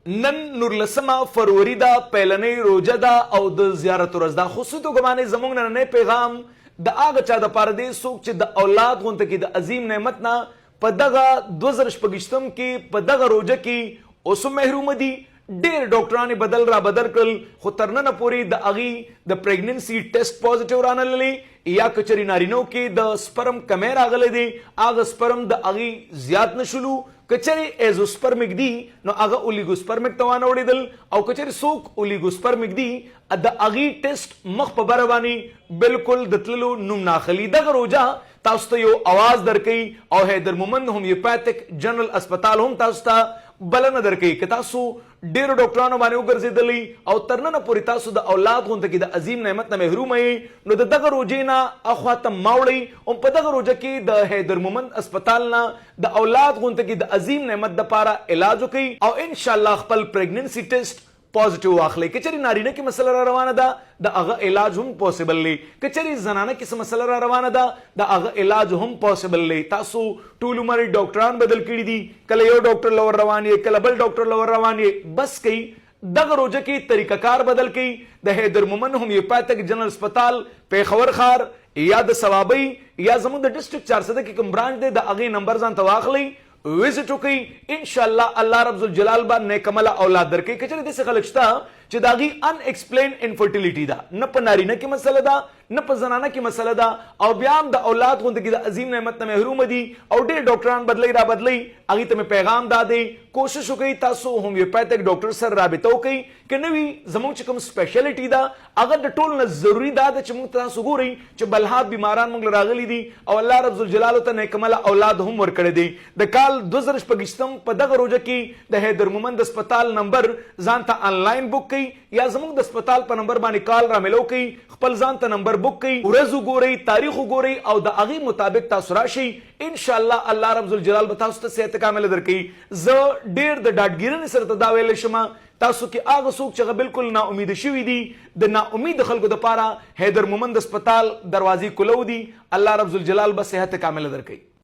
نن 19 فروری دا پیلنۍ روزه دا او د زیارت ورځ دا خصوصو ګمانې زموږ نننی پیغام د هغه چا د پاره دی څوک چې د اولاد غونته کې د عظیم نعمت نه په دغه 2025 کې په دغه روزه کې اوس محروم دي. ډېر ډاکټران بدل را بدل کړل خو تر ننه پورې د هغې د پریګننسي ټیسټ پازیټیو رانللی یا کچري نارینو کې د سپرم کمی راغلی دی هغه سپرم د هغې زیات نشلو کچري ایزوسپرمک دی نو هغه اولیګوسپرمک ته وانه او کچري څوک اولیګوسپرمک دی د هغې ټیسټ مخ په بره باندې بالکل د تللو نوم ناخلي. دغه روزه تاسو ته یو اواز درکوي او حیدر مومند هومیوپیتھک جنرال اسپتال هم تاسو ته بلنه درکوي که تاسو ډیرو ډاکټرانو باندې وګرځېدلی او تر ننه پورې تاسو د اولاد غونته کې د عظیم نعمت نه محروم یې نو د دغه روزې نه اخواته ماوړئ او په دغه روزه کې د حیدر مومند اسپتال نه د اولاد غونته کې د عظیم نعمت دپاره علاج وکړئ او انشاءالله خپل پریګننسي ټیسټ پازیټیو واخلئ. کچري نارینه کې مسله را روانه ده د هغه علاج هم پاسبل دی. کچري زنانه کې څه مسله را روانه ده د هغه علاج هم پاسبل دی. تاسو ټول عمر ډاکټران بدل کړي دي کله یو ډاکټر لور روان یې کله بل ډاکټر لور روان یې بس کوي دغه روزه کې طریقه کار بدل کړي د حیدر مومند هومیوپیتھک جنرال اسپتال پیښور ښار یا د صوابۍ یا زموږ د ډسټرکټ 400 کې کوم برانچ دی د هغې نمبر ځان ته واخلئ وزټ وکړئ انشاءالله الله رب الجلال به نیکمله اولاد درکوي. کچرې داسې خلک شته چې د هغې ان ایکسپلین انفرټیلیټي ده نه په نارینه کې مسله ده نه په زنانه کې مسله ده او بیا هم د اولاد غونته کې د عظیم نعمت نه محروم دي او ډېر ډاکټران بدلی را بدلی هغې ته مې پیغام دا دی کوشش وکړئ تاسو هومیوپیتھک ډاکټر سره رابطه وکړئ که نه وي زموږ چې کوم سپیشلټي ده هغه د ټول نه ضروري دا ده چې موږ تاسو ګورئ چې بلحاد بیماران موږ له راغلي دي او الله رب الجلالو ته نیکمله اولاد هم ورکړی دی. د کال 2025 په دغه روزه کې د حیدر مومند اسپتال نمبر ځان ته آنلاین بک کړئ یا زموږ د اسپتال په نمبر باندې کال را ملو کړئ خپل ځان ته نمبر بک کړئ ورځ وګورئ تاریخ وګورئ او د هغې مطابق تاسو راشئ انشاءالله الله رب الجلال به تاسو ته صحت کامله درکوي. زه ډېر د ډاډګیرنې سره ته دا ویلی شم تاسو کې هغه څوک چې هغه بالکل ناامیده شوي دي د ناامید خلکو دپاره حیدر مومند اسپتال دروازې کلو دي الله رب الجلال به صحت کامله درکوي.